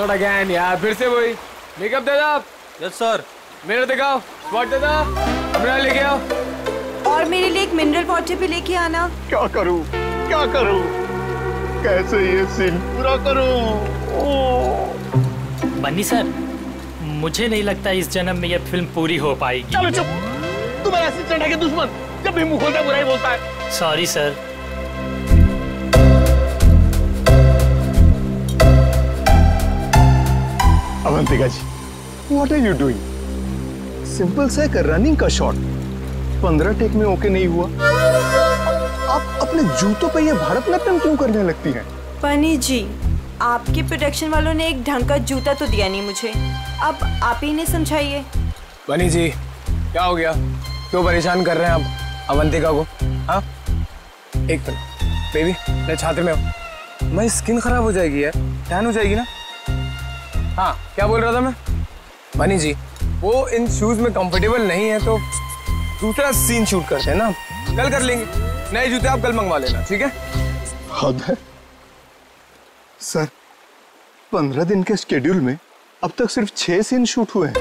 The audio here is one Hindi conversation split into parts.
नॉट अगेन यार, फिर से वही। मेकअप दे दो। Yes sir. मेरा दिखाओ, स्पॉट दे दो, हमरा लेके आओ। और मेरे लिए एक मिनरल वाटर भी लेके आना। क्या करूं, क्या करूं, कैसे ये सीन पूरा करूं? बन्नी सर, मुझे नहीं लगता इस जन्म में ये फिल्म पूरी हो पाएगी। चलो चुप, तुम्हारा असिस्टेंट है कि दुश्मन? जब भी मुंह खोलता है बुराई बोलता है। Sorry sir. Avantika ji, what are you doing? Simple सा एक रनिंग का शॉट 15 टेक में ओके नहीं हुआ। आप अपने जूतों पे ये भारतनाट्यम क्यों करने लगती हैं? बनी जी, आपके प्रोडक्शन वालों ने एक ढंग का जूता तो दिया नहीं मुझे, अब आप ही ने समझाइए। बनी जी, क्या हो गया? क्यों परेशान कर रहे हैं आप अवंतिका को? हाँ, एक मिनट बेबी, मैं छात्र में हूँ। मेरी स्किन खराब हो जाएगी यार, टैन हो जाएगी ना। हाँ, क्या बोल रहा था मैं? बनी जी, वो इन शूज में कंफर्टेबल नहीं है तो दूसरा सीन शूट करते हैं ना, कल कर लेंगे। नए जूते आप कल मंगवा लेना, ठीक है? हद है सर, 15 दिन के शेड्यूल में अब तक सिर्फ 6 सीन शूट हुए हैं।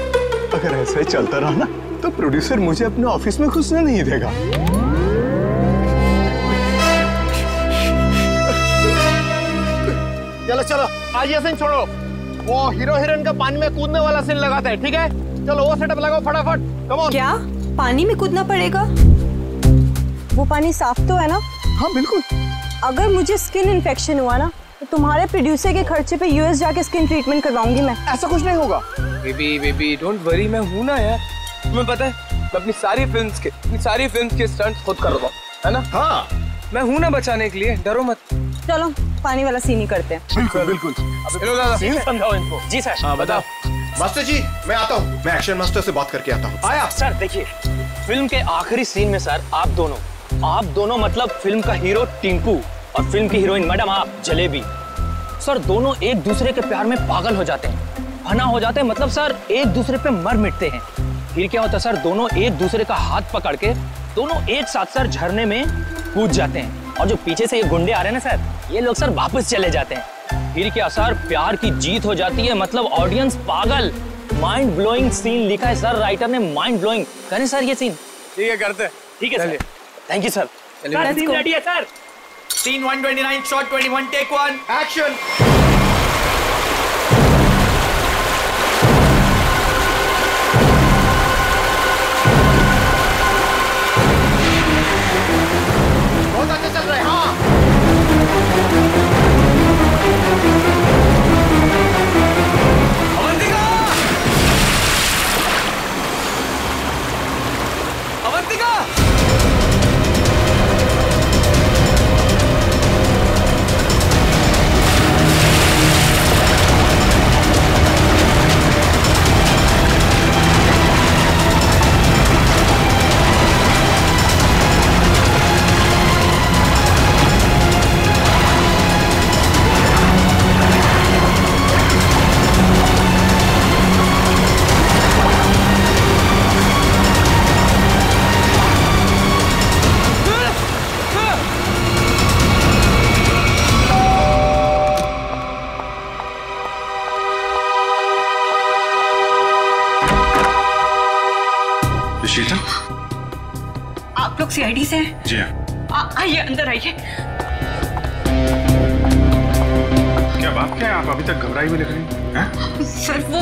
अगर ऐसा ही चलता रहा ना तो प्रोड्यूसर मुझे अपने ऑफिस में घुसने नहीं देगा। चलो चलो, आज ये सीन छोड़ो, वो हीरो हीरोइन का पानी में कूदने वाला सीन लगाते हैं, ठीक है? चलो वो सेटअप लगाओ फटाफट, कम ऑन। क्या पानी में कूदना पड़ेगा? वो पानी साफ तो है ना? हाँ बिल्कुल। अगर मुझे स्किन इन्फेक्शन हुआ ना तो तुम्हारे प्रोड्यूसर के खर्चे पे यूएस जाके स्किन ट्रीटमेंट करवाऊंगी मैं। ऐसा कुछ नहीं होगा। बेबी डोंट वरी, मैं हूं ना यार। तुम्हें पता है, मैं अपनी सारी फिल्म्स के स्टंट्स खुद कर रहा हूं, है ना? हाँ, मैं हूं ना बचाने के लिए, डरो मत। चलो पानी वाला सीन ही करते हैं। बिल्कुल बिल्कुल। चलो दादा, सीन समझाओ इनको। जी सर। हाँ बताओ। मास्टर जी, मैं आता हूँ, मैं एक्शन मास्टर से बात करके आता हूँ। आया सर। देखिए, फिल्म के आखिरी सीन में सर आप दोनों मतलब फिल्म का हीरो टिंकू और फिल्म की हीरोइन मैडम आप जलेबी, सर दोनों एक दूसरे के प्यार में पागल हो जाते हैं, फना हो जाते हैं, मतलब सर एक दूसरे पे मर मिटते हैं। फिर क्या होता है सर, दोनों एक दूसरे का हाथ पकड़ के दोनों एक साथ सर झरने में कूद जाते हैं, और जो पीछे से ये गुंडे आ रहे हैं ना सर, ये लोग सर वापस चले जाते हैं। फिर क्या सर, प्यार की जीत हो जाती है, मतलब ऑडियंस पागल। माइंड ब्लोइंग सीन लिखा है सर राइटर ने, माइंड ब्लोइंग। करें सर ये सीन? ठीक है, करते हैं। ठीक है sir, thank you sir. Scene ready है sir. Scene 129, shot 21, take 1, action. बहुत अच्छा चल रहा है। हाँ, अवंतिका! आप लोग सीआईडी से हैं? जी हाँ। आइए अंदर आइए। क्या बात क्या है, आप अभी तक घबराई हुई लग रही हैं? सर वो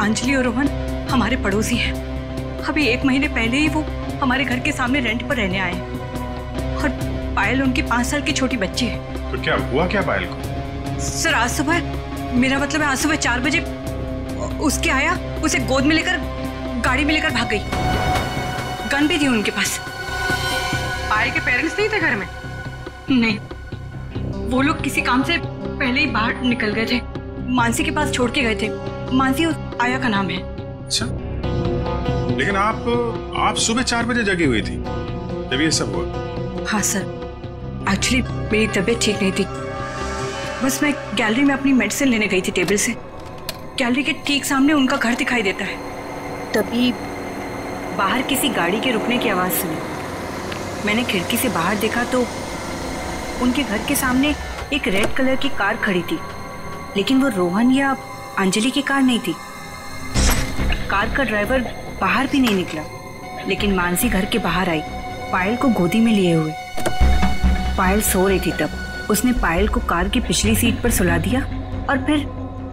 अंजलि और रोहन हमारे पड़ोसी हैं। अभी 1 महीने पहले ही वो हमारे घर के सामने रेंट पर रहने आए हैं, और पायल उनकी 5 साल की छोटी बच्ची है। तो क्या हुआ क्या पायल को? सर आज सुबह, मेरा मतलब है आज सुबह 4 बजे उसके आया, उसे गोद में लेकर गाड़ी में लेकर भाग गई। गन भी थी उनके पास। पायल के पेरेंट्स नहीं थे घर में? नहीं, वो लोग किसी काम से पहले ही बाहर निकल गए थे, मानसी के पास छोड़ के गए थे। मानसी उस आया का नाम है। अच्छा, लेकिन आप सुबह 4 बजे जगी हुई थी जब ये सब हुआ? हाँ सर, एक्चुअली मेरी तबीयत ठीक नहीं थी, बस मैं गैलरी में अपनी मेडिसिन लेने गई थी टेबल से। गैलरी के ठीक सामने उनका घर दिखाई देता है, तभी बाहर किसी गाड़ी के रुकने की आवाज़ सुनी। मैंने खिड़की से बाहर देखा तो उनके घर के सामने एक रेड कलर की कार खड़ी थी। लेकिन वो रोहन या अंजलि की कार नहीं थी। कार का ड्राइवर बाहर भी नहीं निकला, लेकिन मानसी घर के बाहर आई, पायल को गोदी में लिए हुए। पायल सो रही थी तब उसने पायल को कार की पिछली सीट पर सुला दिया और फिर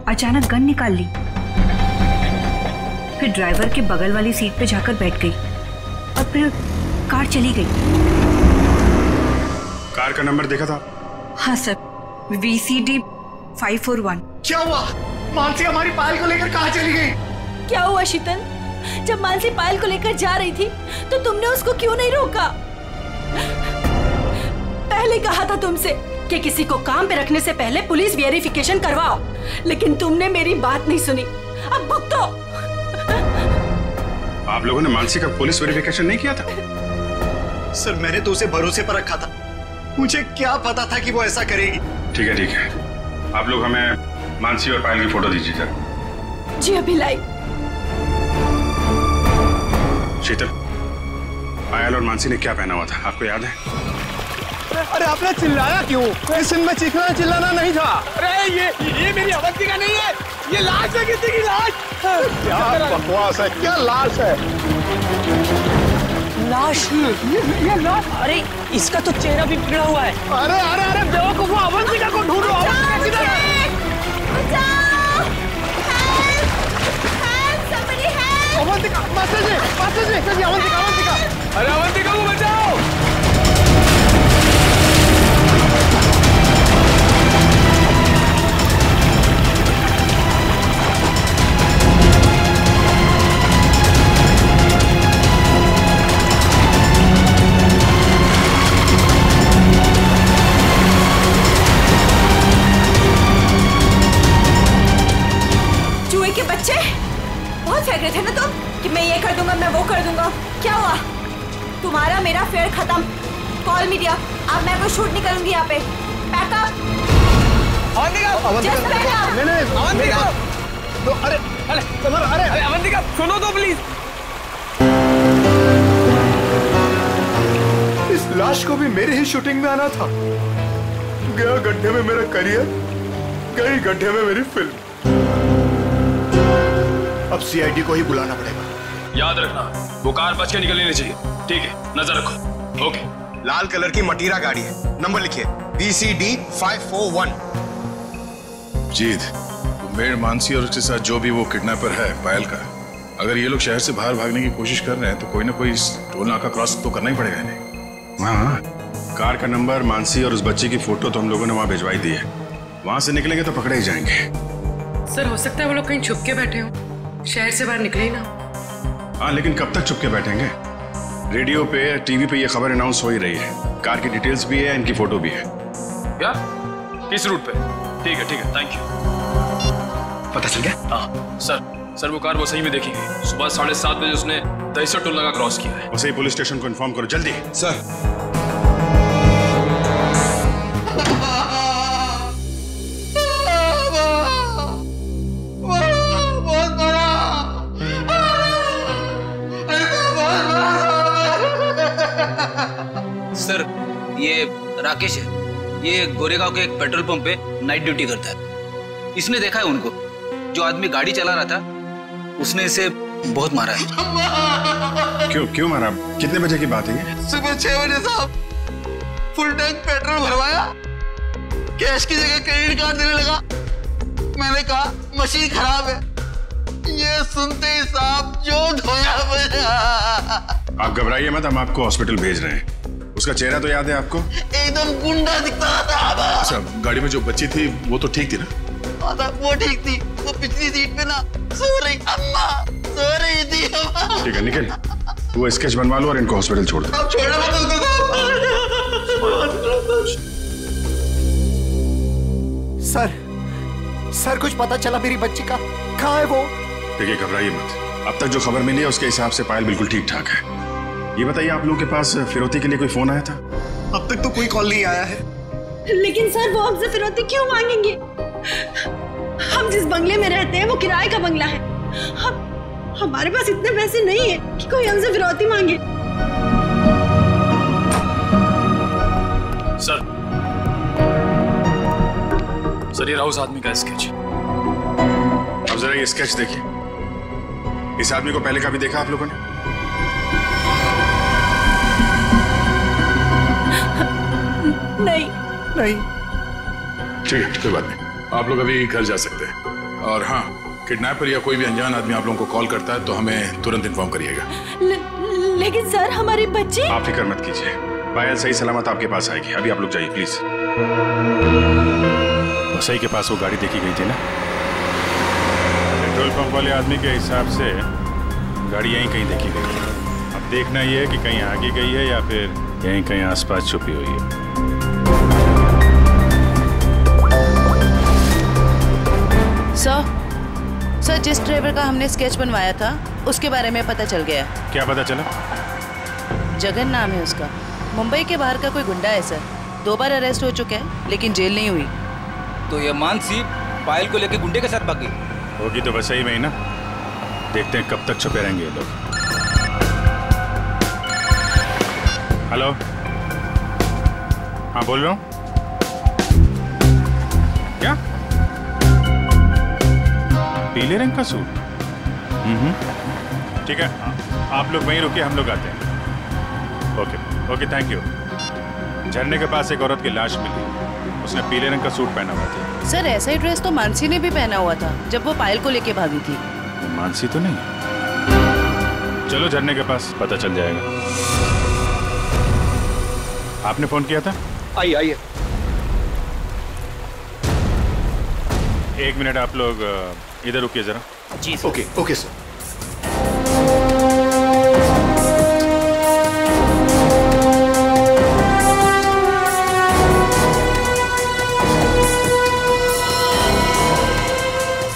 अचानक गन निकाल ली। फिर ड्राइवर के बगल वाली सीट पर जाकर बैठ गई और फिर कार चली गई। कार का नंबर देखा था? हाँ सर, VCD 541। क्या हुआ? मानसी हमारी पायल को लेकर कहाँ चली गई? क्या हुआ शीतल? जब मानसी पायल को लेकर जा रही थी तो तुमने उसको क्यों नहीं रोका? पहले कहा था तुमसे कि किसी को काम पे रखने से पहले पुलिस वेरिफिकेशन करवाओ, लेकिन तुमने मेरी बात नहीं सुनी। अब भुगतो। आप लोगों ने मानसी का पुलिस वेरिफिकेशन नहीं किया था? सर मैंने तो उसे भरोसे पर रखा था, मुझे क्या पता था कि वो ऐसा करेगी। ठीक है ठीक है, आप लोग हमें मानसी और पायल की फोटो दीजिए जरा। जी अभी लाई। शीतल, पायल और मानसी ने क्या पहना हुआ था आपको याद है? अरे आपने चिल्लाया क्यों? इस सीन में चीखना चिल्लाना नहीं था। अरे ये मेरी अवंतिका नहीं है, ये लाश है, किसी की लाश। क्या बकवास है, क्या लाश है? लाश? ये लाश? अरे इसका तो चेहरा भी बिगड़ा हुआ है। अरे अरे अरे बेवकूफो, अवंतिका को ढूंढो। अवंतिका किधर है? अवंतिका, मास्टर जी, अवंतिका। अरे अवंतिका को बचाओ। चूहे के बच्चे, बहुत फेंक रहे थे ना तुम कि मैं ये कर दूंगा, मैं वो कर दूंगा। क्या हुआ? तुम्हारा मेरा फेयर खत्म। कॉल मीडिया, अब मैं कोई शूट नहीं करूंगी यहाँ पे। पैकअप। अवंतिका, अवंतिका। अरे अवंतिका सुनो तो प्लीज। इस लाश को भी मेरे ही शूटिंग में आना था। गया गड्ढे में मेरा करियर, गई गड्ढे में मेरी फिल्म। अब CID को ही बुलाना पड़ेगा। याद रखना, वो कार बच के निकलनी नहीं चाहिए। ठीक है, नजर रखो। ओके। लाल कलर की मटीरा गाड़ी है, नंबर लिखिए VCD 541। जीत, मेड मानसी और उसके साथ जो भी वो किडनैपर है पायल का, अगर ये लोग शहर से बाहर भागने की कोशिश कर रहे हैं तो कोई ना कोई टोल नाका क्रॉस तो करना ही पड़ेगा इन्हें। हाँ, कार का नंबर, मानसी और उस बच्चे की फोटो तो हम लोगों ने वहां भिजवाई दी है। वहां से निकलेंगे तो पकड़े ही जाएंगे। सर हो सकता है वो लोग कहीं छुप के बैठे हो, शहर से बाहर निकले ही ना। हाँ, लेकिन कब तक चुप के बैठेंगे? रेडियो पे, टीवी पे ये खबर अनाउंस हो ही रही है। कार की डिटेल्स भी है, इनकी फोटो भी है। क्या? किस रूट पे? ठीक है, थैंक यू। पता चल गया? हाँ सर, वो कार वो सही में देखी गई। सुबह 7:30 बजे उसने दहिसर टोल नाका क्रॉस किया है। उसे ही पुलिस स्टेशन को इन्फॉर्म करो जल्दी। सर सर, ये राकेश है। ये गोरेगांव के एक पेट्रोल पंप पे नाइट ड्यूटी करता है। इसने देखा है उनको। जो आदमी गाड़ी चला रहा था उसने इसे बहुत मारा है। क्यों मारा? कितने बजे की बात है ये? सुबह 6 बजे साहब। फुल टैंक पेट्रोल भरवाया, कैश की जगह क्रेडिट कार्ड देने लगा। मैंने कहा मशीन खराब है। ये सुनते ही साहब जो धोया मुझे। आप घबराइए मत, हम आपको हॉस्पिटल भेज रहे हैं। उसका चेहरा तो याद है आपको? एकदम गुंडा दिखता था। अच्छा, गाड़ी में जो बच्ची थी वो तो ठीक थी ना? वो ठीक थी। वो पिछली सीट पे ना सो रही, अम्मा सो रही थी। ठीक है, निकल। वो स्केच बनवा लो और इनको हॉस्पिटल छोड़ दो। अब छोड़ो मत सर, सर कुछ पता चला मेरी बच्ची का? कहाँ है वो? देखिए, घबराइए मत। अब तक जो खबर मिली है उसके हिसाब से पायल बिल्कुल ठीक ठाक है। ये बताइए, आप लोगों के पास फिरौती के लिए कोई फोन आया था? अब तक तो कोई कॉल नहीं आया है। लेकिन सर वो हमसे फिरौती क्यों मांगेंगे? हम जिस बंगले में रहते हैं वो किराए का बंगला है। हमारे पास इतने पैसे नहीं है कि कोई हमसे फिरौती मांगे। सर ये रहा उस आदमी का स्केच। अब जरा ये स्केच देखिए। इस आदमी को पहले कभी देखा आप लोगों ने? नहीं। नहीं। ठीक है, कोई बात नहीं, आप लोग अभी घर जा सकते हैं। और हाँ, किडनैपर या कोई भी अनजान आदमी आप लोगों को कॉल करता है तो हमें तुरंत इन्फॉर्म करिएगा। लेकिन सर हमारी बच्ची। आप फिक्र मत कीजिए, पायल सही सलामत आपके पास आएगी। अभी आप लोग जाइए प्लीज। वसई के पास वो गाड़ी देखी गई थी ना? पेट्रोल पंप वाले आदमी के हिसाब से गाड़ी यहीं कहीं देखी गई है। अब देखना ये है कि कहीं आगे गई है या फिर यहीं कहीं आसपास छुपी हुई है। सर जिस ड्राइवर का हमने स्केच बनवाया था उसके बारे में पता चल गया। क्या पता चला? जगन नाम है उसका। मुंबई के बाहर का कोई गुंडा है सर। 2 बार अरेस्ट हो चुका है लेकिन जेल नहीं हुई। तो ये मानसी पायल को लेके गुंडे के साथ भागी होगी तो वसई में ही ना। देखते हैं कब तक छुपे रहेंगे ये लोग। हेलो, हाँ बोल रहा हूँ। क्या? पीले रंग का सूट? ठीक है, आप लोग वहीं रुकिए, हम लोग आते हैं। Okay okay, thank you. झरने के पास एक औरत की लाश मिली, उसने पीले रंग का सूट पहना हुआ था। सर ऐसा ही ड्रेस तो मानसी ने भी पहना हुआ था जब वो पायल को लेके भागी थी। मानसी तो नहीं? चलो झरने के पास पता चल जाएगा। आपने फोन किया था? आइए आइए। 1 मिनट, आप लोग इधर रुकिए जरा। जी sir. Okay okay sir.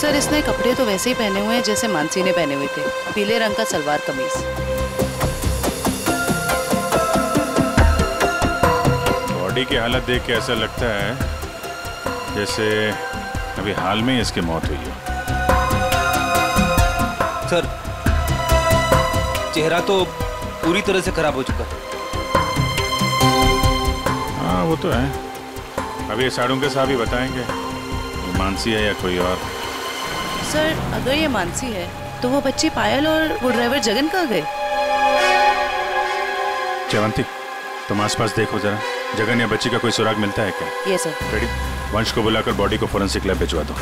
Sir इसने कपड़े तो वैसे ही पहने हुए हैं जैसे मानसी ने पहने हुए थे। पीले रंग का सलवार कमीज। बॉडी की हालत देख के ऐसा लगता है जैसे अभी हाल में इसकी मौत हुई है। सर चेहरा तो पूरी तरह से खराब हो चुका है। हाँ वो तो है। अभी साड़ू के साहब ही बताएंगे ये मानसी है या कोई और। सर अगर ये मानसी है तो वो बच्ची पायल और वो ड्राइवर जगन कहाँ गए? जयवंती तुम आसपास देखो जरा, जगन या बच्ची का कोई सुराग मिलता है क्या? ये सर। रेडी, वंश को बुलाकर बॉडी को फोरेंसिक लैब भिजवा दो।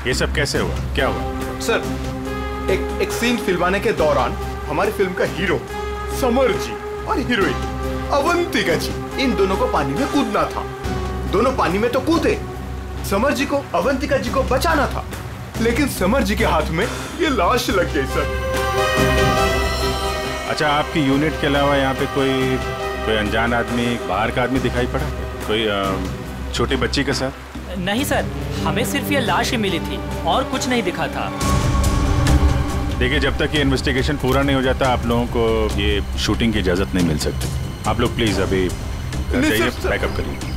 ये सब कैसे हुआ, क्या हुआ? सर एक सीन फिल्माने के दौरान हमारी फिल्म का हीरो समर जी और हीरोइन अवंतिका जी, इन दोनों को पानी में कूदना था। दोनों पानी में तो कूदे, समर जी को अवंतिका जी को बचाना था, लेकिन समर जी के हाथ में ये लाश लग गई सर। अच्छा, आपकी यूनिट के अलावा यहाँ पे कोई अनजान आदमी, बाहर का आदमी दिखाई पड़ा? कोई छोटी बच्ची के साथ? नहीं सर, हमें सिर्फ ये लाश ही मिली थी और कुछ नहीं दिखा था। देखिए जब तक ये इन्वेस्टिगेशन पूरा नहीं हो जाता आप लोगों को ये शूटिंग की इजाजत नहीं मिल सकती। आप लोग प्लीज अभी घर जाइए, पैकअप करिए।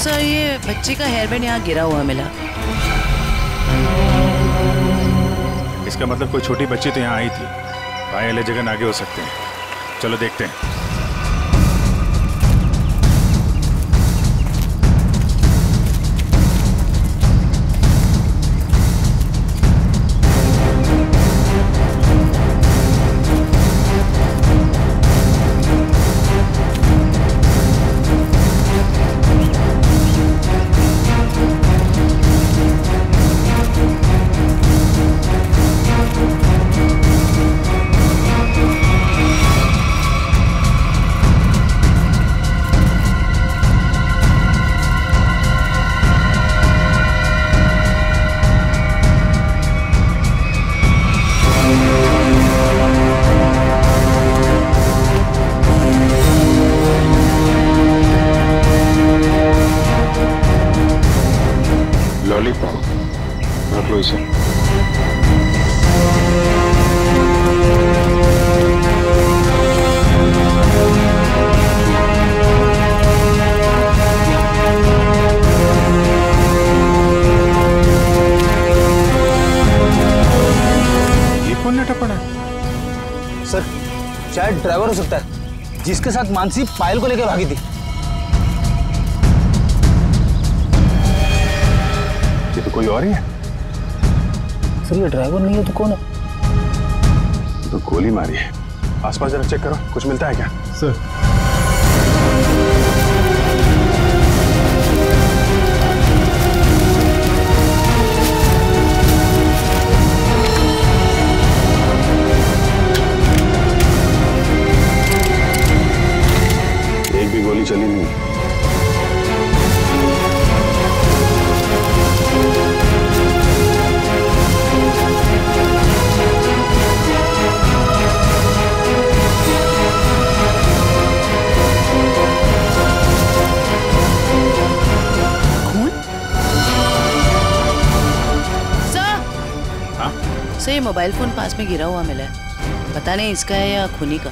सर ये बच्ची का हेयर बैंड यहाँ गिरा हुआ मिला। इसका मतलब कोई छोटी बच्ची तो यहाँ आई थी। पायल जगन आगे हो सकते हैं। चलो देखते हैं। रख लो इसे। ड्राइवर हो सकता है जिसके साथ मानसी पायल को लेकर भागी थी। ये तो कोई और ही है। सर ये ड्राइवर नहीं है तो कौन है? तो गोली मारी है। आसपास जरा चेक करो, कुछ मिलता है क्या? सर एक भी गोली चली नहीं। सर ये मोबाइल फोन पास में गिरा हुआ मिला है, पता नहीं इसका है या खूनी का।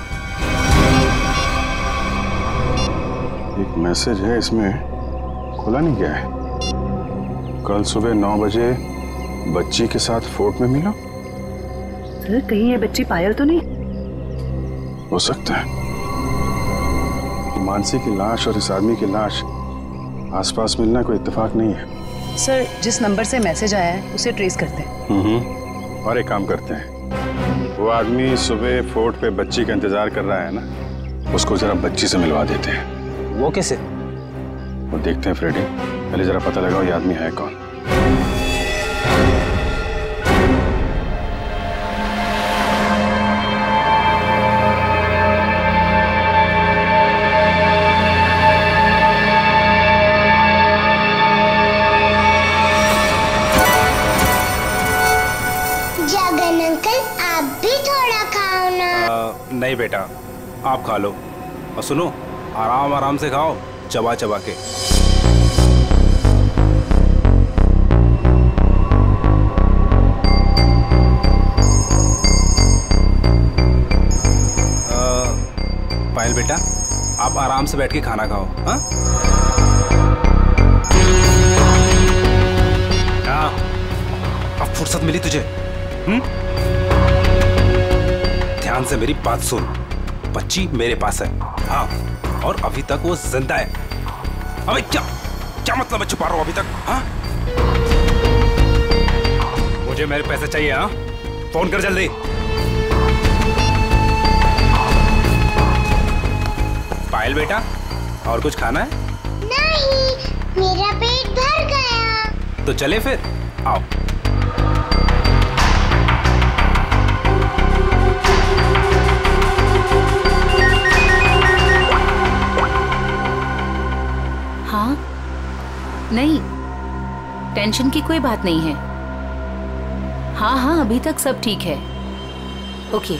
एक मैसेज है इसमें, खुला नहीं गया है। कल सुबह 9 बजे बच्ची के साथ फोर्ट में मिला। सर कहीं ये बच्ची पायल तो नहीं? हो सकता है। मानसी की लाश और इस आदमी की लाश आसपास मिलना कोई इत्तेफाक नहीं है। सर जिस नंबर से मैसेज आया है उसे ट्रेस करते हैं। और एक काम करते हैं, वो आदमी सुबह फोर्ट पे बच्ची का इंतजार कर रहा है ना, उसको जरा बच्ची से मिलवा देते हैं। वो कैसे? वो देखते हैं फ्रेडी, पहले जरा पता लगाओ ये आदमी है कौन। जगन अंकल आप भी थोड़ा खाओ ना। नहीं बेटा, आप खा लो और सुनो, आराम आराम से खाओ, चबा चबा के। पायल बेटा, आप आराम से बैठ के खाना खाओ। हाँ अब फुर्सत मिली तुझे? ध्यान से मेरी बात सुन, बच्ची मेरे पास है। हाँ, और अभी तक वो जिंदा है। अबे क्या मतलब है छुपा रहा हूं अभी तक? हाँ, मुझे मेरे पैसे चाहिए। हाँ, फोन कर जल्दी। पायल बेटा, और कुछ खाना है? नहीं, मेरा पेट भर गया। तो चले फिर, आओ। हाँ, नहीं, टेंशन की कोई बात नहीं है। हाँ हाँ, अभी तक सब ठीक है। ओके।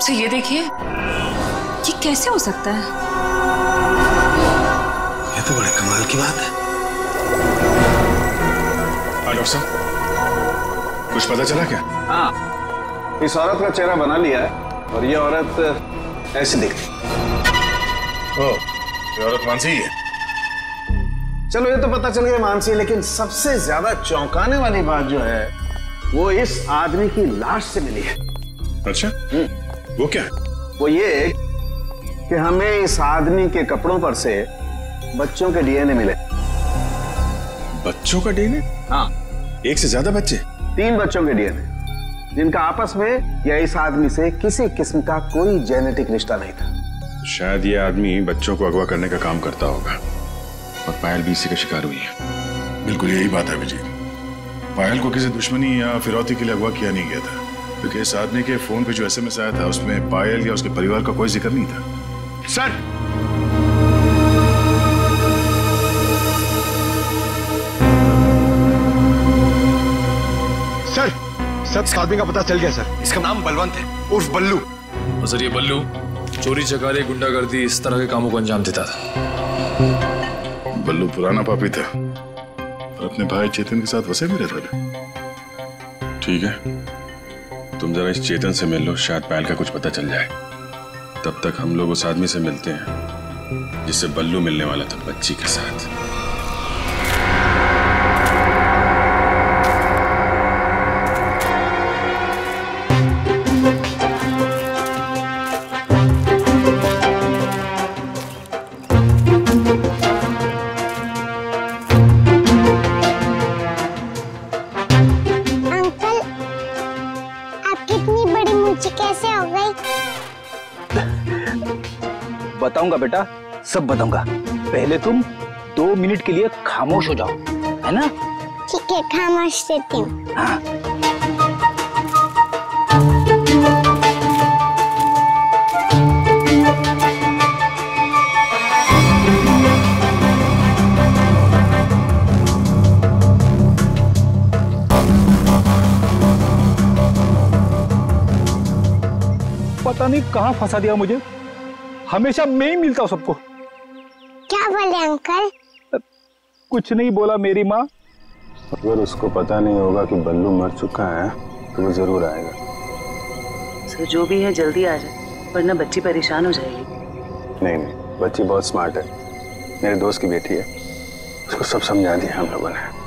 तो ये देखिए, ये कैसे हो सकता है? ये तो बड़े कमाल की बात है। डॉक्टर साहब, कुछ पता चला क्या? हाँ, इस औरत का चेहरा बना लिया है और ये औरत ऐसी दिखती। ओह, ये औरत मानसी है। चलो ये तो पता चल गया मानसी, लेकिन सबसे ज्यादा चौंकाने वाली बात जो है वो इस आदमी की लाश से मिली है। अच्छा, वो क्या? वो ये कि हमें इस आदमी के कपड़ों पर से बच्चों के डीएनए मिले। बच्चों का डीएनए? हाँ, एक से ज्यादा बच्चे? 3 बच्चों के डीएनए, जिनका आपस में या इस आदमी से किसी किस्म का कोई जेनेटिक रिश्ता नहीं था। शायद ये आदमी बच्चों को अगवा करने का काम करता होगा और पायल भी इसी का शिकार हुई है। बिल्कुल यही बात है अभिजीत। पायल को किसी दुश्मनी या फिरौती के लिए अगवा किया नहीं गया था, क्योंकि इस आदमी के फोन पे जो एसएमएस आया था उसमें पायल या उसके परिवार का कोई जिक्र नहीं था। सर, सर इस आदमी का पता चल गया सर। इसका नाम बलवंत है, उर्फ बल्लू। और सर ये बल्लू चोरी चकारी गुंडागर्दी इस तरह के कामों को अंजाम देता था। बल्लू पुराना पापी था और अपने भाई चेतन के साथ वैसे भी रहता था। ठीक है, तुम जरा इस चेतन से मिल लो, शायद पायल का कुछ पता चल जाए। तब तक हम लोग उस आदमी से मिलते हैं जिससे बल्लू मिलने वाला था बच्ची के साथ। बताऊंगा बेटा, सब बताऊंगा। पहले तुम 2 मिनट के लिए खामोश हो जाओ, है ना? ठीक है, खामोश रहती हूँ। हाँ। पता नहीं कहाँ फंसा दिया मुझे, हमेशा मैं ही मिलता हूँ सबको। क्या बोले अंकल? कुछ नहीं बोला मेरी माँ। अगर उसको पता नहीं होगा कि बल्लू मर चुका है तो वो जरूर आएगा। सर जो भी है जल्दी आ जाए, वरना बच्ची परेशान हो जाएगी। नहीं, बच्ची बहुत स्मार्ट है, मेरे दोस्त की बेटी है, उसको सब समझा दिया हम लोगों ने।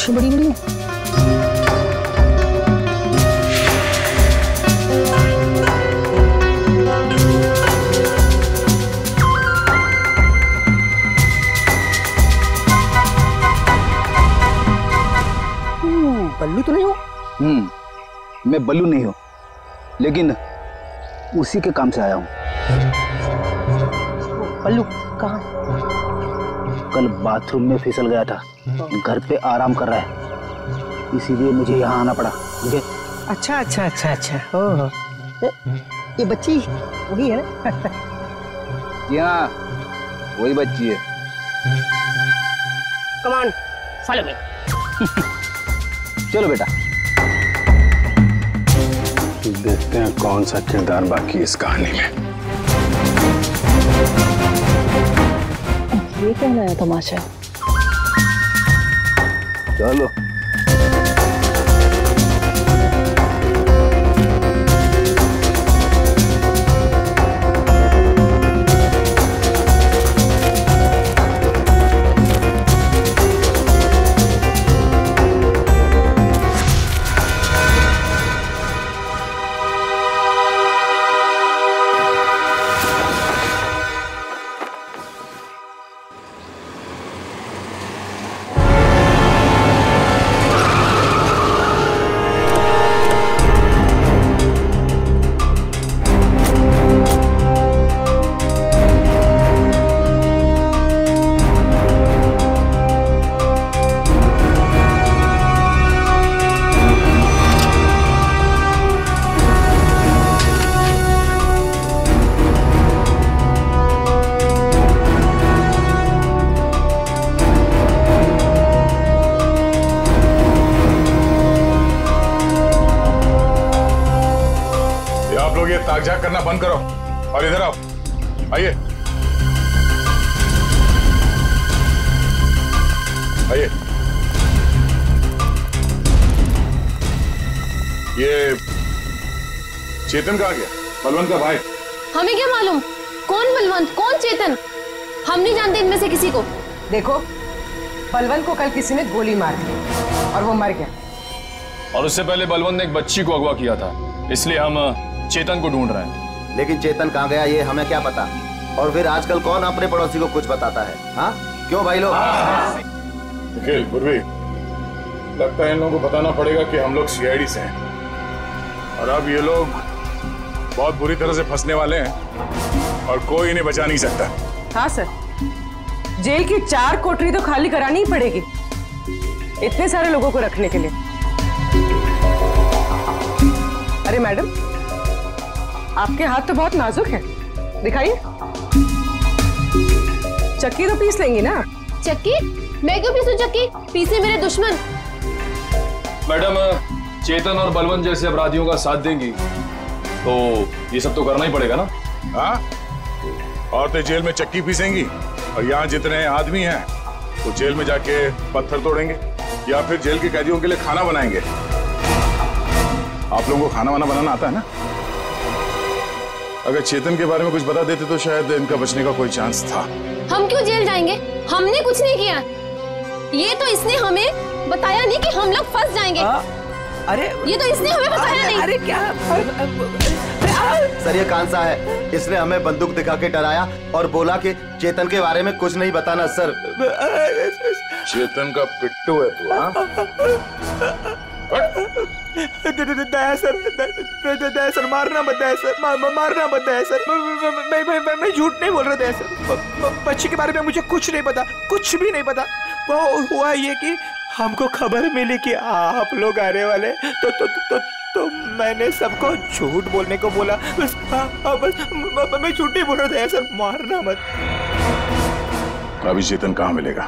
बड़ी बड़ी बल्लू तो नहीं हो? मैं बल्लू नहीं हूँ, लेकिन उसी के काम से आया हूँ। बल्लू कहाँ? कल बाथरूम में फिसल गया था, घर पे आराम कर रहा है, इसीलिए मुझे यहाँ आना पड़ा। मुझे अच्छा अच्छा अच्छा अच्छा, ओह ये बच्ची वही है ना? जी हाँ, वही बच्ची है। Come on, follow me. चलो बेटा, देखते हैं कौन सा किरदार बाकी इस कहानी में। ये क्या नया तमाशा है? चलो। ताक-झाक करना बंद करो और इधर आओ। आइए आइए। ये चेतन कहाँ गया? बलवंत का भाई। हमें क्या मालूम कौन बलवंत कौन चेतन, हम नहीं जानते इनमें से किसी को। देखो, बलवंत को कल किसी ने गोली मार दी और वो मर गया। और उससे पहले बलवंत ने एक बच्ची को अगवा किया था, इसलिए हम चेतन को ढूंढ रहे हैं। लेकिन चेतन कहाँ गया ये हमें क्या पता। और फिर आजकल कौन अपने पड़ोसी को कुछ बताता है? हाँ क्यों भाई लोग? निखिल, पूर्वी, लगता है इन लोगों को बताना पड़ेगा कि हम लोग सीआईडी से हैं और अब ये लोग बहुत बुरी तरह से फंसने वाले हैं और कोई इन्हें बचा नहीं सकता। हाँ सर, जेल की 4 कोठरी तो खाली करानी ही पड़ेगी इतने सारे लोगों को रखने के लिए। अरे मैडम, आपके हाथ तो बहुत नाजुक है, दिखाइए। चक्की तो पीस लेंगी ना? चक्की? मैं क्यों पीसूं चक्की? पीसे मेरे दुश्मन। मैडम, चेतन और बलवंत जैसे अपराधियों का साथ देंगी तो ये सब तो करना ही पड़ेगा ना। हाँ, औरतें जेल में चक्की पीसेंगी और यहाँ जितने आदमी हैं वो जेल में जाके पत्थर तोड़ेंगे या फिर जेल के कैदियों के लिए खाना बनाएंगे। आप लोगों को खाना वाना बनाना आता है ना? अगर चेतन के बारे में कुछ बता देते तो शायद इनका बचने का कोई चांस था। हम क्यों जेल जाएंगे? हमने कुछ नहीं किया। ये तो इसने हमें बताया नहीं कि हम लोग फंस जाएंगे। अरे ये तो इसने हमें बताया नहीं। अरे क्या? सर ये कांसा है, इसने हमें बंदूक दिखा के डराया और बोला कि चेतन के बारे में कुछ नहीं बताना। सर चेतन का पिट्टू है तू? दया सर, मारना मत दया सर, मारना मत दया सर। मैं झूठ नहीं बोल रहा दया सर। बच्ची के बारे में मुझे कुछ नहीं पता, कुछ भी नहीं पता। वो हुआ ये कि हमको खबर मिली कि आप लोग आने वाले तो मैंने सबको झूठ बोलने को बोला। बस मैं झूठ नहीं बोल रहा था सर, मारना मत। अभी चेतन कहाँ मिलेगा?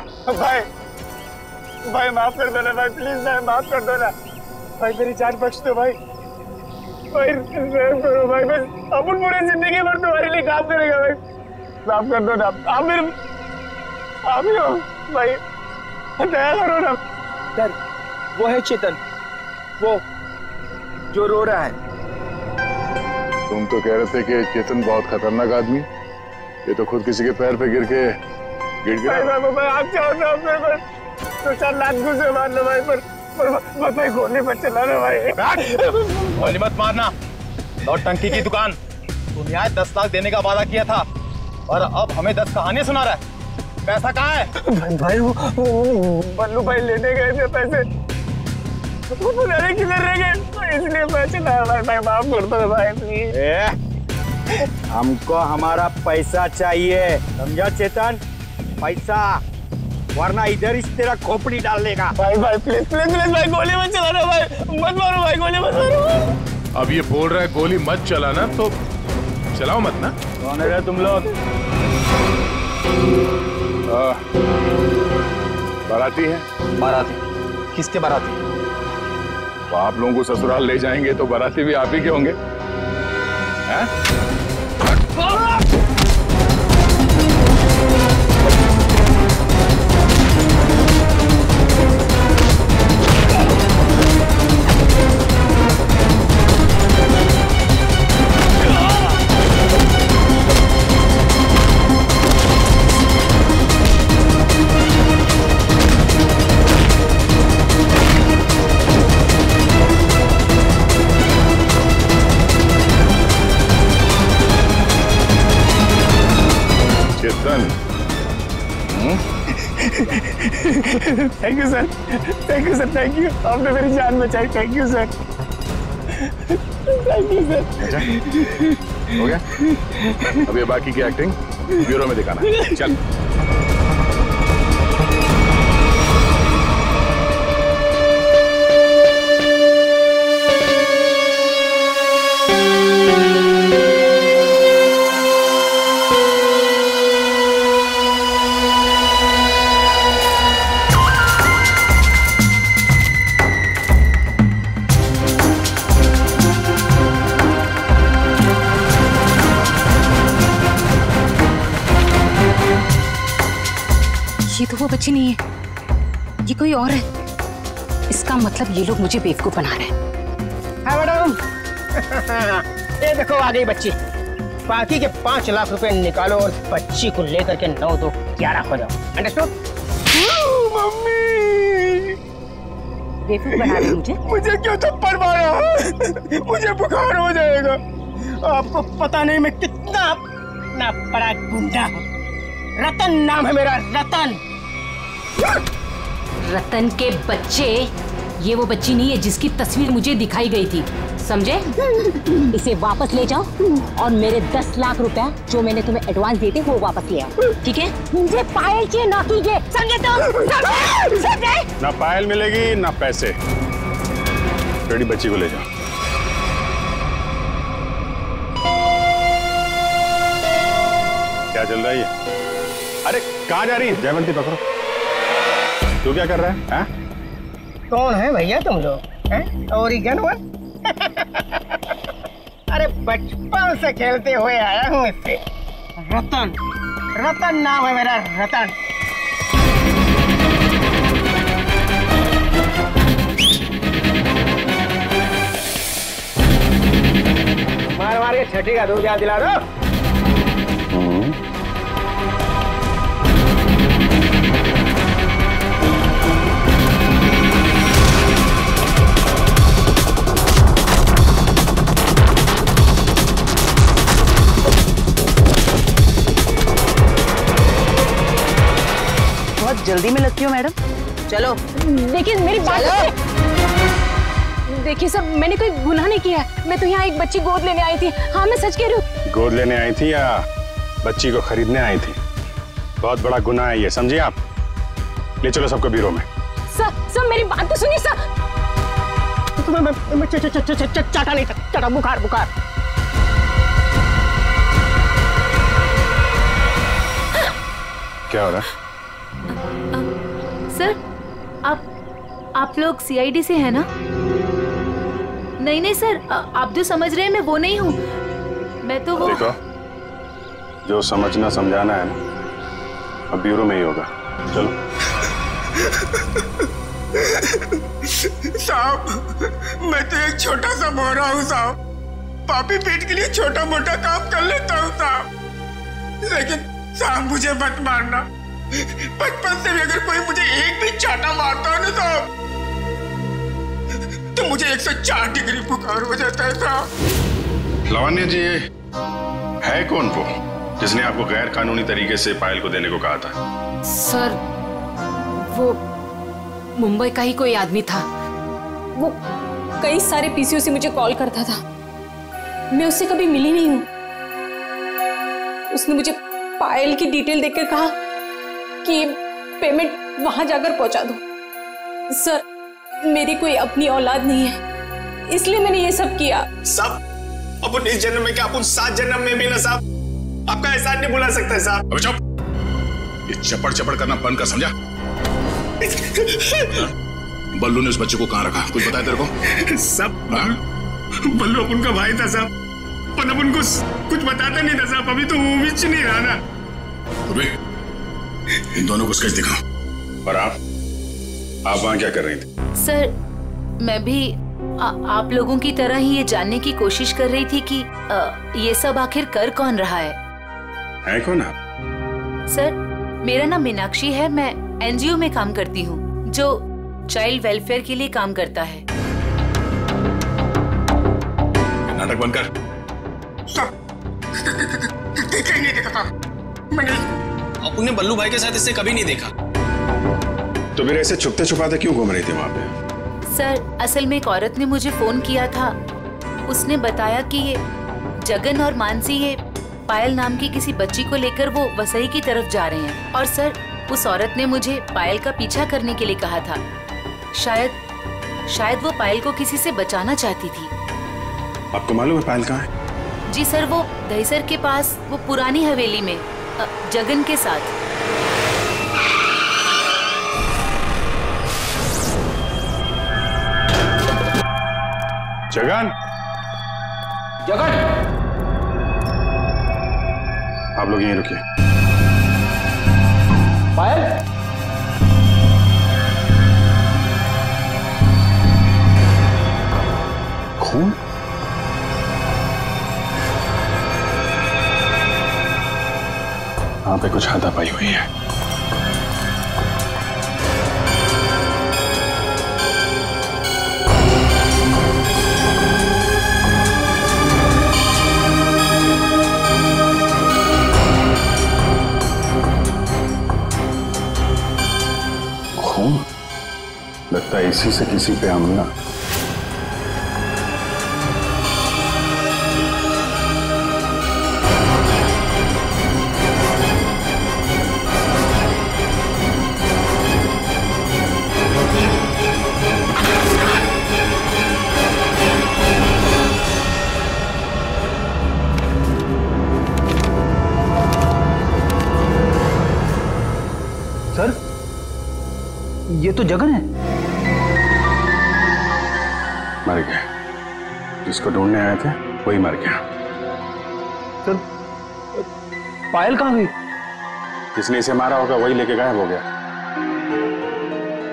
भाई माफ कर दो ना भाई, प्लीज भाई माफ कर दो ना भाई, मेरी जान बख्श दो भाई। भाई करो भाई, बस अपन पूरी जिंदगी भर तुम्हारे लिए काम करेगा भाई, माफ कर दो ना। आप ही हो भाई, दया करो ना। सर वो है चेतन, वो जो रो रहा है। तुम तो कह रहे थे कि चेतन बहुत खतरनाक आदमी, ये तो खुद किसी के पैर पे गिर गया। भाई आप चाहो ना मेरे पर 2-4 लाख घुसे मार लो भाई, पर भाई गोली मत चलाना भाई। गोली मत मारना। और टंकी की दुकान, तुम यहाँ 10 लाख देने का वादा किया था और अब हमें 10 कहानियां सुना रहा है। पैसा कहाँ है? भाई वो बल्लू भाई लेने गए थे पैसे, वो पुराने किधर रह गए, तो इसलिए मैं चला भाई, माफ कर दो भाई प्लीज। हमको हमारा पैसा चाहिए, समझा चेतन? पैसा, वरना इधर इस तेरा खोपड़ी डाल देगा। भाई प्लीज भाई, गोली मत चलाना भाई, मत मारो भाई, गोली मत मारो। अब ये बोल रहा है गोली मत चलाना, तो चलाओ मत ना। कौन है तुम लोग? बाराती है। बाराती? किसके बाराती? तो आप लोगों को ससुराल ले जाएंगे तो बाराती भी आप ही के होंगे। हैं? Thank you sir, thank you. आपने मेरी जान बचाई, thank you sir, thank you sir. हो गया? अब ये बाकी की एक्टिंग ब्यूरो में दिखाना। चल। ये तो वो बच्ची नहीं है, ये कोई और है। इसका मतलब ये लोग मुझे बेवकूफ बना रहे हैं। हाँ मैडम। ये देखो आ गई बच्ची। बाकी के 5 लाख रुपए निकालो और बच्ची को लेकर के 9 2 11 हो जाओ। अंडरस्टूड? मम्मी बेवकूफ बना रही मुझे क्यों थप्पड़ मारा? मुझे बुखार हो जाएगा। आपको पता नहीं मैं कितना बड़ा गुंडा हूँ। रतन नाम है मेरा, रतन। रतन के बच्चे, ये वो बच्ची नहीं है जिसकी तस्वीर मुझे दिखाई गई थी, समझे? इसे वापस ले जाओ और मेरे 10 लाख रुपया जो मैंने तुम्हें एडवांस दिए थे वो वापस ले आओ, ठीक है? मुझे पायल चाहिए, ना तुझे, समझे तो? समझे? ना पायल मिलेगी ना पैसे। रेडी, बच्ची को ले जाओ। क्या चल रहा है ये? अरे कहाँ जा रही है? जयवंती पकड़ो। तू क्या कर रहा है? हाँ? कौन है भैया तुम लोग? Oregon one? अरे बचपन से खेलते हुए आया हूँ इससे। रतन, रतन नाम है मेरा, रतन। मार मार के छठी का दूध याद दिला दो। बहुत जल्दी में लगती हो मैडम। चलो देखिए मेरी बात। देखिए सब, मैंने कोई गुनाह नहीं किया। मैं तो यहाँ एक बच्ची गोद लेने आई थी। हाँ मैं सच कह रही हूँ। गोद लेने आई थी या बच्ची को खरीदने आई थी? बहुत बड़ा गुनाह है ये, समझिए आप। ले चलो सबको ब्यूरो में। सर मेरी बात तो सुनिए सर। चाटा नहीं, चाटा, बुखार बुखार। क्या हो रहा है? सर आप लोग सीआईडी से हैं ना? नहीं सर, आप जो समझ रहे हैं मैं वो नहीं हूँ। मैं तो वो देखो, जो समझना समझाना है ना अब ब्यूरो में ही होगा। चलो। साहब मैं तो एक छोटा सा मोहरा हूँ साहब। पापी पेट के लिए छोटा मोटा काम कर लेता हूँ साहब। लेकिन साहब मुझे मत मारना। बचपन से भी अगर कोई मुझे एक भी चाटा मारता है ना साहब तो मुझे 104 डिग्री बुखार हो जाता है साहब। लावण्य जी, है कौन वो जिसने आपको गैर कानूनी तरीके से पायल को देने को कहा था? सर वो मुंबई का ही कोई आदमी था। वो कई सारे पीसीओ से मुझे कॉल करता था। मैं उससे कभी मिली नहीं हूँ। उसने मुझे पायल की डिटेल देकर कहा कि पेमेंट वहां जाकर पहुंचा दो। सर मेरी कोई अपनी औलाद नहीं है, इसलिए मैंने ये सब किया। साहब अपन इस जन्म में क्या, अपन 7 जन्म में भी ना साहब आपका एहसान नहीं भुला सकता है साहब। अबे चुप, ये चपड़ चपड़ करना बंद कर, समझा? बल्लू ने उस बच्चे को कहाँ रखा, कुछ बताया तेरे को? सब बल्लू अपन का भाई था साहब, पर अपन को कुछ बताता नहीं था साहब। अभी तो वो भी नहीं रहा ना। इन दोनों को स्केच दिखाओ। और आप वहां क्या कर रही थी? सर मैं भी आप लोगों की तरह ही ये जानने की कोशिश कर रही थी कि ये सब आखिर कर कौन रहा है कौन आप? सर मेरा नाम मीनाक्षी है। मैं एनजीओ में काम करती हूँ जो चाइल्ड वेलफेयर के लिए काम करता है। नाटक बंद कर। देखा ही नहीं देखा था मैंने। अपने बल्लू भाई के साथ इससे कभी नहीं देखा। तो फिर ऐसे छुपते छुपाते क्यों घूम रही थी वहां पे? सर असल में एक औरत ने मुझे फोन किया था। उसने बताया कि ये जगन और मानसी ये पायल नाम की किसी बच्ची को लेकर वो वसई की तरफ जा रहे हैं। और सर उस औरत ने मुझे पायल का पीछा करने के लिए कहा था। शायद वो पायल को किसी से बचाना चाहती थी। आपको मालूम है पायल कहाँ है? जी सर, वो दहीसर के पास वो पुरानी हवेली में जगन के साथ। जगन, जगन, आप लोग यहीं रुकिए। पायल, खून? यहाँ पे कुछ हाथापाई हुई है। खून? लगता है इसी से किसी पे हमला। सर, ये तो जगन है। मर गया। जिसको ढूंढने आए थे वही मर गया। सर, पायल कहाँ गई? जिसने इसे मारा होगा वही लेके गायब हो गया।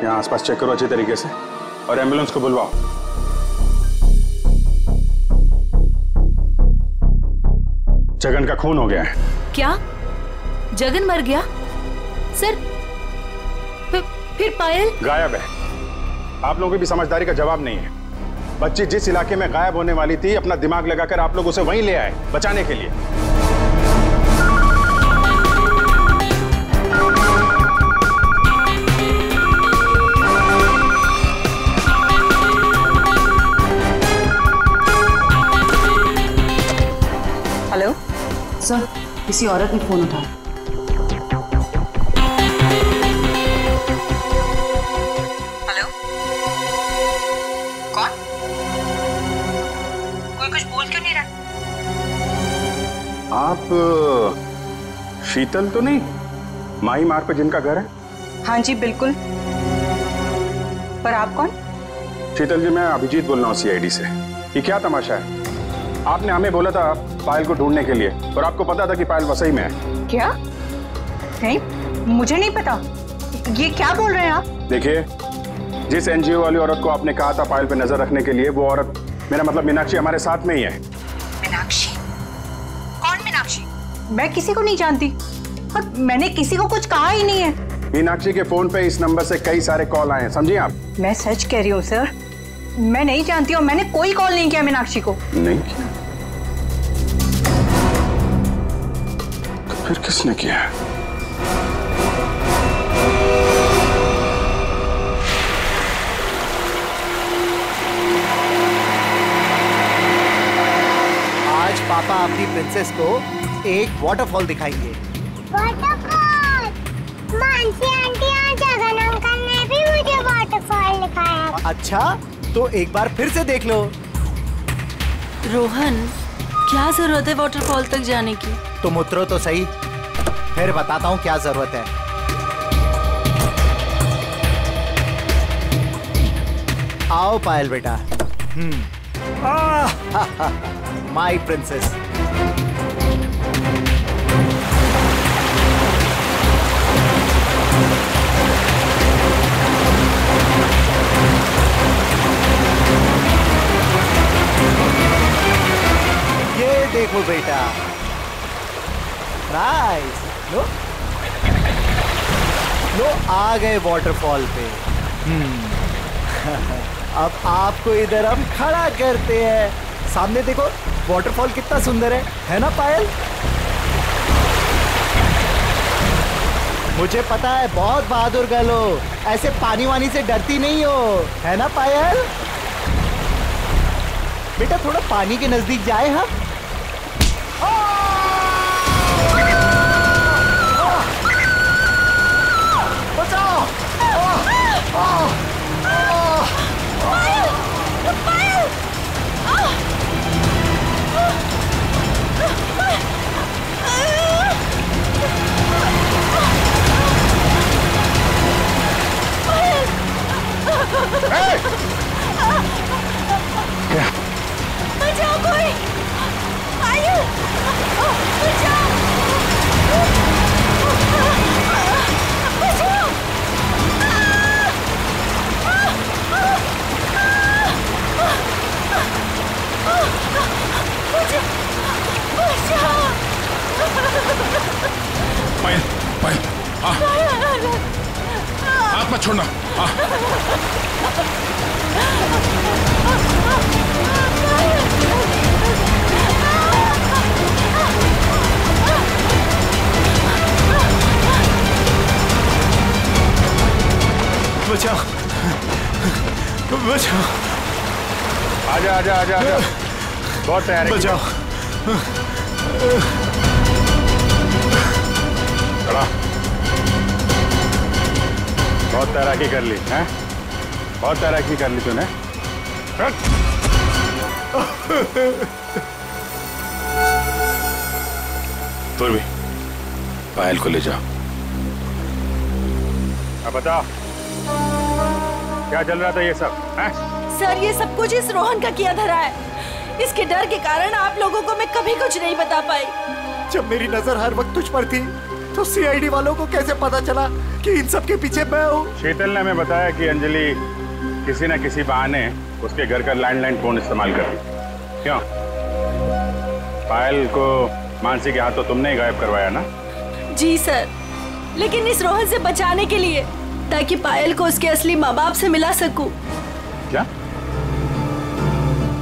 यहाँ आसपास चेक करो अच्छे तरीके से और एम्बुलेंस को बुलवाओ। जगन का खून हो गया है। क्या? जगन मर गया? सर, फिर पायल गायब है। आप लोगों की भी समझदारी का जवाब नहीं है। बच्ची जिस इलाके में गायब होने वाली थी, अपना दिमाग लगाकर आप लोग उसे वहीं ले आए बचाने के लिए। हेलो सर, किसी औरत ने फोन उठाया। हेलो, कौन? कोई कुछ बोल क्यों नहीं रहा? आप शीतल तो नहीं? माही मार्ग पे जिनका घर है? हाँ जी बिल्कुल। पर आप कौन? शीतल जी, मैं अभिजीत बोल रहा हूँ सीआईडी से। ये क्या तमाशा है? आपने हमें बोला था पायल को ढूंढने के लिए और आपको पता था कि पायल वसई में है। क्या? नहीं, मुझे नहीं पता। ये क्या बोल रहे हैं आप? देखिए, जिस एनजीओ वाली औरत को आपने कहा था पायल पे नजर रखने के लिए, वो औरत, मेरा मतलब मीनाक्षी, हमारे साथ में ही है। मीनाक्षी? कौन मीनाक्षी? मैं किसी को नहीं जानती और मैंने किसी को कुछ कहा ही नहीं है। मीनाक्षी के फोन पे इस नंबर से कई सारे कॉल आए हैं, समझिए आप। मैं सच कह रही हूँ सर, मैं नहीं जानती और मैंने कोई कॉल नहीं किया मीनाक्षी को। नहीं किया? तो फिर किसने किया? आज पापा अपनी प्रिंसेस को एक वाटरफॉल दिखाएंगे। वाटरफॉल? मानसी आंटी और जगन अंकल ने भी मुझे वाटरफॉल दिखाया। अच्छा, तो एक बार फिर से देख लो। रोहन, क्या जरूरत है वाटरफॉल तक जाने की? तुम उतरो तो सही, फिर बताता हूँ क्या जरूरत है। आओ पायल बेटा। My princess. ये देखो बेटा, नाइस। लो लो, आ गए वाटरफॉल पे। अब आपको इधर हम खड़ा करते हैं। सामने देखो, वाटरफॉल कितना सुंदर है ना पायल? मुझे पता है बहुत बहादुर गर्ल हो, ऐसे पानी वानी से डरती नहीं हो, है ना पायल? बेटा थोड़ा पानी के नजदीक जाए हम। बचाओ! क्या? बचाओ कोई! हाथ मत छोड़ना। बचाओ, बचाओ। आजा आजा आजा आजा, बहुत तैयार है। बचाओ। खड़ा। बहुत तैराकी कर ली हैं? बहुत तैराकी कर ली तूने। तो भी पायल को ले जाओ। अब बताओ क्या चल रहा था ये सब हैं? सर ये सब कुछ इस रोहन का किया धरा है। इसके डर के कारण आप लोगों को मैं कभी कुछ नहीं बता पाई। जब मेरी नजर हर वक्त तुझ पर थी तो सीआईडी वालों को कैसे पता चला कि इन सब के पीछे मैं हूँ? शीतल ने हमें बताया कि अंजलि किसी न किसी बहाने उसके घर का लैंडलाइन फोन इस्तेमाल कर दी। क्यों? पायल को मानसी के हाथों तुमने ही गायब करवाया ना? जी सर, लेकिन इस रोहन से बचाने के लिए, ताकि पायल को उसके असली माँ बाप से मिला सकूं। क्या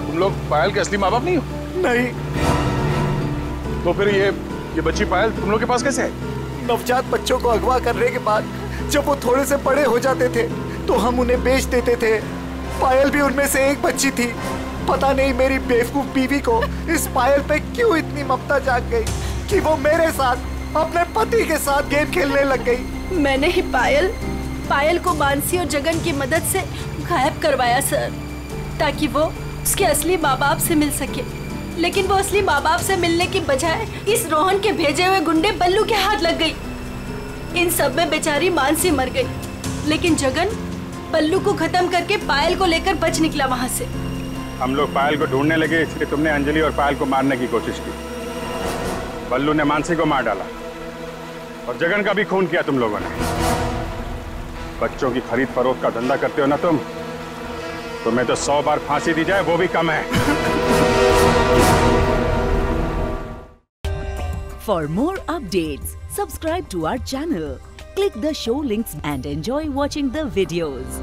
तुम लोग पायल के असली माँ बाप नहीं हो? नहीं। तो फिर ये बच्ची पायल तुम लोग के पास कैसे आई? नवजात बच्चों को अगवा करने के बाद जब वो थोड़े से बड़े हो जाते थे तो हम उन्हें बेच देते थे। पायल भी उनमें से एक बच्ची थी। पता नहीं मेरी बेवकूफ बीवी को इस पायल पे क्यों इतनी ममता जाग गई कि वो मेरे साथ, अपने पति के साथ गेम खेलने लग गई। मैंने ही पायल को मानसी और जगन की मदद से गायब करवाया सर, ताकि वो उसके असली माँ बाप से मिल सके। लेकिन वो असली माँ बाप से मिलने की बजाय इस रोहन के भेजे हुए गुंडे बल्लू के हाथ लग गई। इन सब में बेचारी मानसी मर गई, लेकिन जगन बल्लू को खत्म करके पायल को लेकर बच निकला वहाँ से। हम लोग पायल को ढूंढने लगे, इसलिए तुमने अंजलि और पायल को मारने की कोशिश की। बल्लू ने मानसी को मार डाला और जगन का भी खून किया तुम लोगों ने। बच्चों की खरीद फरोख्त का धंधा करते हो ना तुम, तुम्हें तो 100 बार फांसी दी जाए वो भी कम है। For more updates, subscribe to our channel, click the show links and enjoy watching the videos.